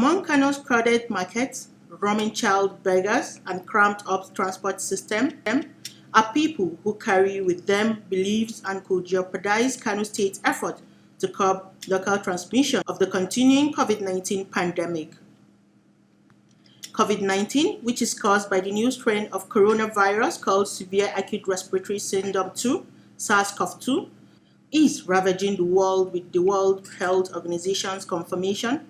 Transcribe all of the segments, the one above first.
Among Kano's crowded markets, roaming child beggars, and cramped-up transport system are people who carry with them beliefs and could jeopardize Kano State's effort to curb local transmission of the continuing COVID-19 pandemic. COVID-19, which is caused by the new strain of coronavirus called Severe Acute Respiratory Syndrome 2, SARS-CoV-2, is ravaging the world, with the World Health Organization's confirmation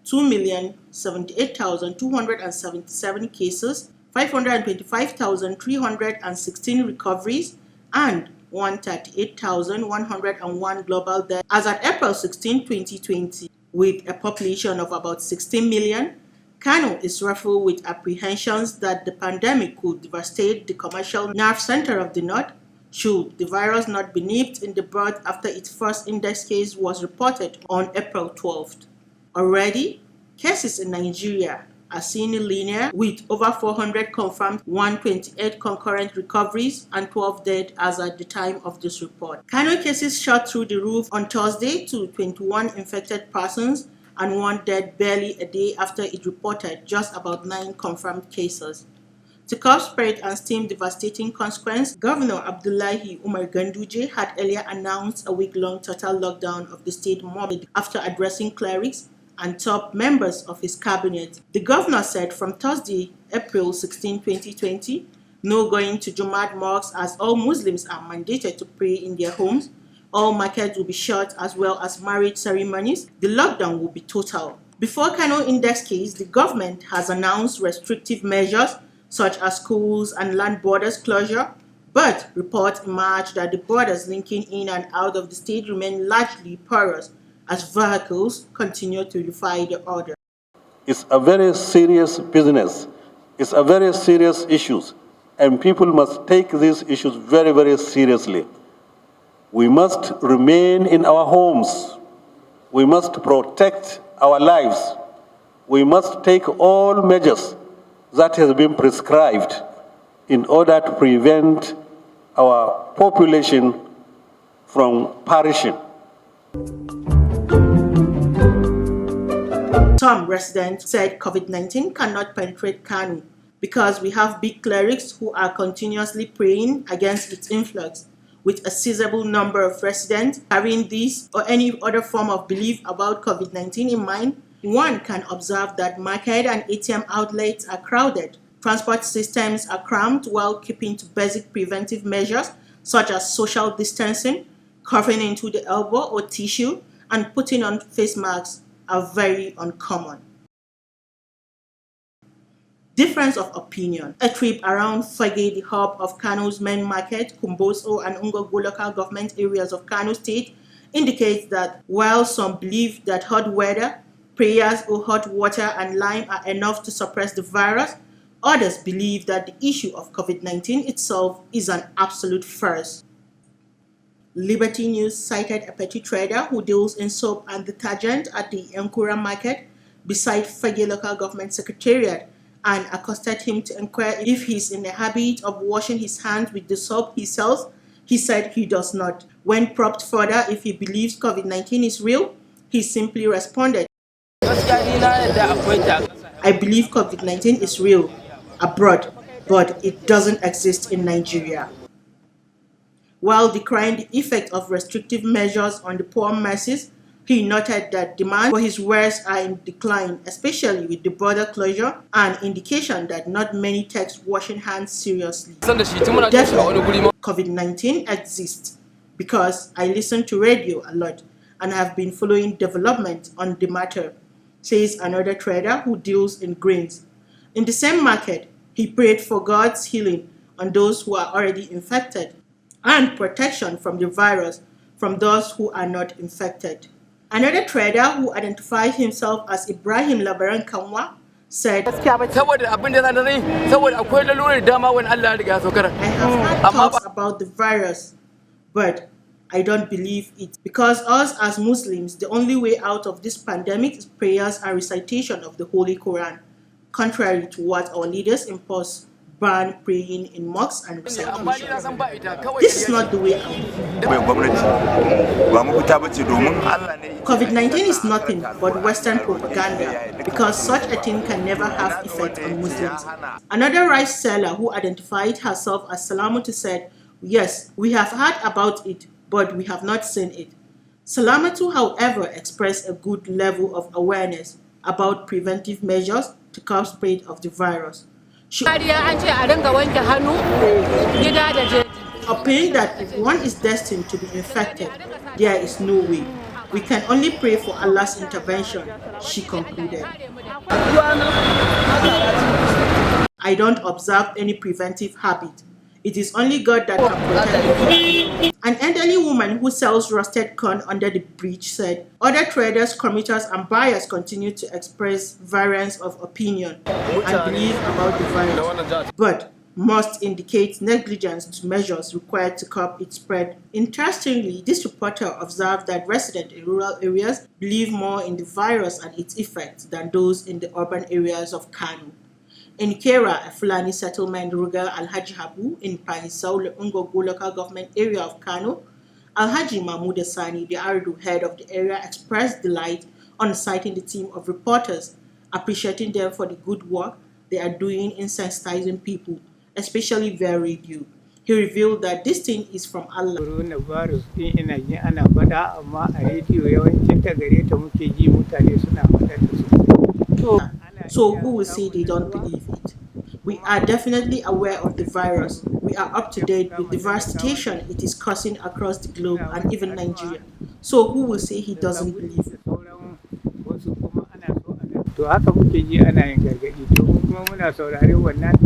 2,078,277 cases, 525,316 recoveries, and 138,101 global deaths as at April 16, 2020. With a population of about 16 million, Kano is rife with apprehensions that the pandemic could devastate the commercial nerve center of the north should the virus not be nipped in the bud after its first index case was reported on April 12th. Already, cases in Nigeria are seen linear, with over 400 confirmed, 128 concurrent recoveries, and 12 dead as at the time of this report. Kano cases shot through the roof on Thursday to 21 infected persons and 1 dead barely a day after it reported just about 9 confirmed cases. To curb spread and stem devastating consequence, Governor Abdullahi Umar Ganduje had earlier announced a week-long total lockdown of the state after addressing clerics and top members of his cabinet. The governor said from Thursday, April 16, 2020, no going to Jummah mosques as all Muslims are mandated to pray in their homes. All markets will be shut as well as marriage ceremonies. The lockdown will be total. Before Kano Index case, the government has announced restrictive measures such as schools and land borders closure, but reports emerged that the borders linking in and out of the state remain largely porous as vehicles continue to defy the order. It's a very serious business. It's a very serious issue, and people must take these issues very, very seriously. We must remain in our homes. We must protect our lives. We must take all measures that has been prescribed in order to prevent our population from perishing. Some residents said COVID-19 cannot penetrate Kano because we have big clerics who are continuously praying against its influx. With a sizable number of residents carrying this or any other form of belief about COVID-19 in mind, one can observe that market and ATM outlets are crowded. Transport systems are cramped while keeping to basic preventive measures such as social distancing, coughing into the elbow or tissue, and putting on face masks are very uncommon. Difference of opinion. A trip around Fage, the hub of Kano's main market, Kumboso and Ungogo local government areas of Kano State, indicates that while some believe that hot weather, prayers or hot water and lime are enough to suppress the virus, others believe that the issue of COVID-19 itself is an absolute farce. Liberty News cited a petty trader who deals in soap and detergent at the Nkura market beside Fage local government secretariat and accosted him to inquire if he's in the habit of washing his hands with the soap he sells. He said he does not. When probed further if he believes COVID-19 is real, he simply responded, I believe COVID-19 is real abroad, but it doesn't exist in Nigeria. While decrying the effect of restrictive measures on the poor masses, he noted that demand for his wares are in decline, especially with the border closure, an indication that not many take washing hands seriously. Definitely, COVID-19 exists because I listen to radio a lot and have been following development on the matter, says another trader who deals in grains. In the same market, he prayed for God's healing on those who are already infected and protection from the virus from those who are not infected. Another trader who identified himself as Ibrahim Labaran Kanwa said, I have had thoughts about the virus, but I don't believe it, because us as Muslims, the only way out of this pandemic is prayers and recitation of the Holy Quran, contrary to what our leaders impose ban praying in mosques and recitations. This is not the way out. COVID-19 is nothing but Western propaganda because such a thing can never have effect on Muslims. Another rice seller who identified herself as Salamatu said, "Yes, we have heard about it, but we have not seen it." Salamatu, however, expressed a good level of awareness about preventive measures to curb spread of the virus. She opined that if one is destined to be infected, there is no way. We can only pray for Allah's intervention, she concluded. I don't observe any preventive habit. It is only God that can protect me. An elderly woman who sells roasted corn under the bridge said other traders, commuters, and buyers continue to express variance of opinion and belief about the virus, but must indicate negligence to measures required to curb its spread. Interestingly, this reporter observed that residents in rural areas believe more in the virus and its effects than those in the urban areas of KANO. In Kera, a Fulani settlement, Ruga Alhaji Habu in Panisau, Ungogo local government area of KANO, Alhaji Mahmoud Sani, the Ardu head of the area, expressed delight on citing the team of reporters, appreciating them for the good work they are doing in sensitizing people, especially via radio. He revealed that this thing is from Allah. Coronavirus din ina ji ana faɗa amma a rediyo yawancin ta gare ta muke ji mutane suna faɗar da su. So who will say they don't believe it? We are definitely aware of the virus. We are up to date with the devastation it is causing across the globe and even Nigeria. So who will say he doesn't believe it? To haka muke ji ana yin gargaɗi to kuma muna saurare wannan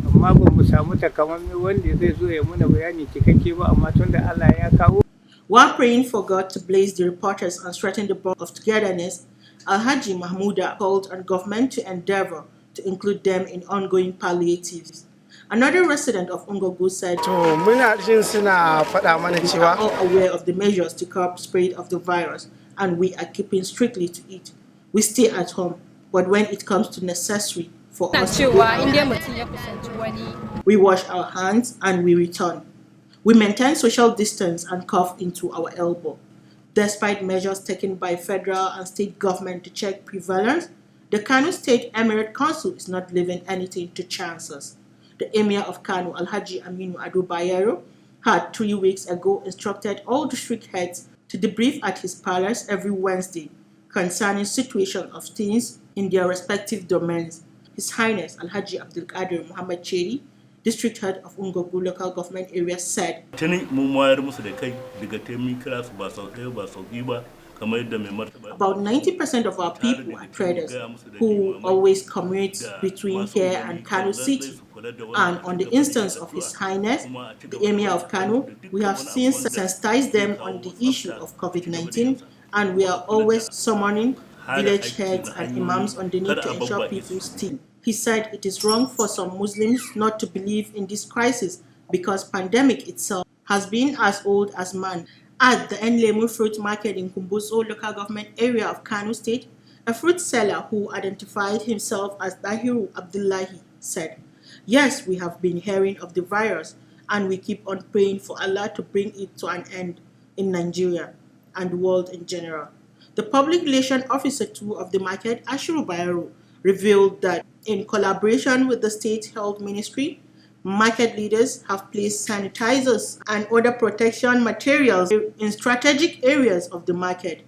amma ba mu samu takamaiman wanda zai zo ya muna bayani cikakke ba amma tunda Allah ya kawo. While praying for God to bless the reporters and strengthen the bond of togetherness, Alhaji Mahmouda called on government to endeavor to include them in ongoing palliatives. Another resident of Ungogo said, "We are all aware of the measures to curb spread of the virus and we are keeping strictly to it. We stay at home, but when it comes to necessary for us to go out, we wash our hands and we return. We maintain social distance and cough into our elbow. Despite measures taken by federal and state government to check prevalence, the Kano State Emirate Council is not leaving anything to chances. The Emir of Kano, Alhaji Aminu Ado Bayero, had 3 weeks ago instructed all district heads to debrief at his palace every Wednesday concerning situation of things in their respective domains. His Highness Alhaji Abdul Qadir Muhammad Cheri, district head of Ungogo local government area, said, "About 90% of our people are traders who always commute between here and Kano City. And on the instance of His Highness, the Emir of Kano, we have since sensitized them on the issue of COVID-19 and we are always summoning village heads and imams on the need to ensure people stay." He said it is wrong for some Muslims not to believe in this crisis because pandemic itself has been as old as man. At the Nlemu Fruit Market in Kumbuso local government area of Kano State, a fruit seller who identified himself as Dahiru Abdullahi said, "Yes, we have been hearing of the virus and we keep on praying for Allah to bring it to an end in Nigeria and the world in general." The public relation officer too of the market, Ashiru Bayero, revealed that in collaboration with the State Health Ministry, market leaders have placed sanitizers and other protection materials in strategic areas of the market.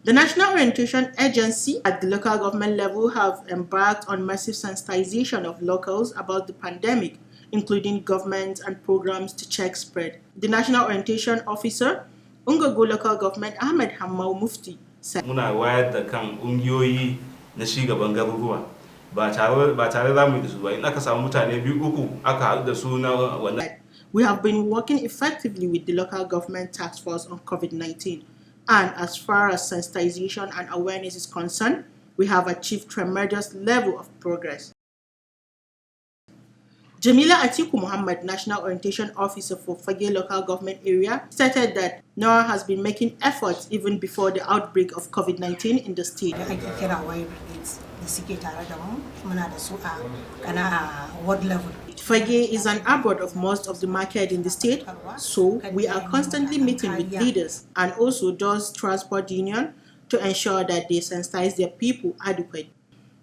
The National Orientation Agency at the local government level have embarked on massive sensitization of locals about the pandemic, including governments and programs to check spread. The National Orientation Officer, Ungogo local government, Ahmed Hammau Mufti, said, "Muna wayar da kan ƙungiyoyi na shugaban garuruwa ba tare za mu da su ba in aka samu mutane biyu uku aka haɗu da su na wannan." We have been working effectively with the local government task force on COVID-19, and as far as sensitization and awareness is concerned, we have achieved tremendous level of progress. Jamila Atiku Muhammad, National Orientation Officer for Fage Local Government Area, stated that NORA has been making efforts even before the outbreak of COVID-19 in the state. Fage is an abroad of most of the market in the state, so we are constantly meeting with leaders and also does transport union to ensure that they sensitize their people adequately.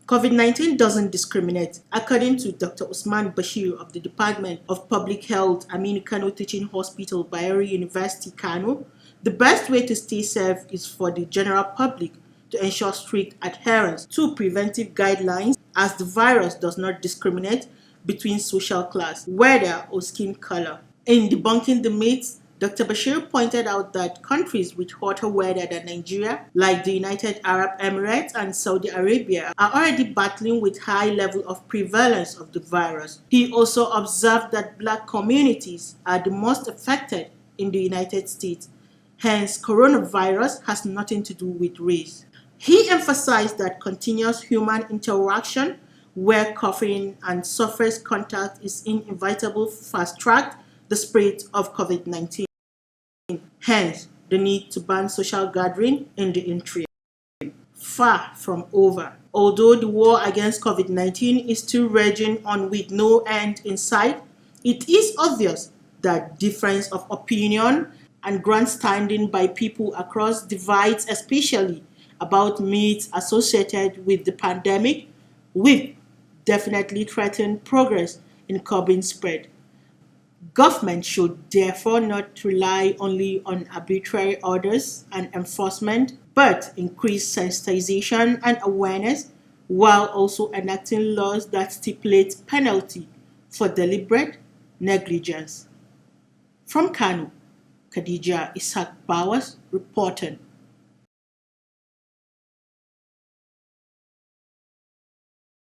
COVID-19 doesn't discriminate. According to Dr. Usman Bashir of the Department of Public Health, KANO Teaching Hospital, Bayero University, KANO, the best way to stay safe is for the general public to ensure strict adherence to preventive guidelines, as the virus does not discriminate between social class, weather, or skin color. In debunking the myths, Dr. Bashir pointed out that countries with hotter weather than Nigeria, like the United Arab Emirates and Saudi Arabia, are already battling with high level of prevalence of the virus. He also observed that black communities are the most affected in the United States. Hence, coronavirus has nothing to do with race. He emphasized that continuous human interaction, where coughing and surface contact is inevitable, fast-tracked the spread of COVID-19. Hence, the need to ban social gathering in the interim. Far from over. Although the war against COVID-19 is still raging on with no end in sight, it is obvious that difference of opinion and grandstanding by people across divides, especially about myths associated with the pandemic, will definitely threaten progress in curbing spread. Government should therefore not rely only on arbitrary orders and enforcement, but increase sensitization and awareness while also enacting laws that stipulate penalty for deliberate negligence. From KANO, KHADIJA ISHAQ BAWAS reporting.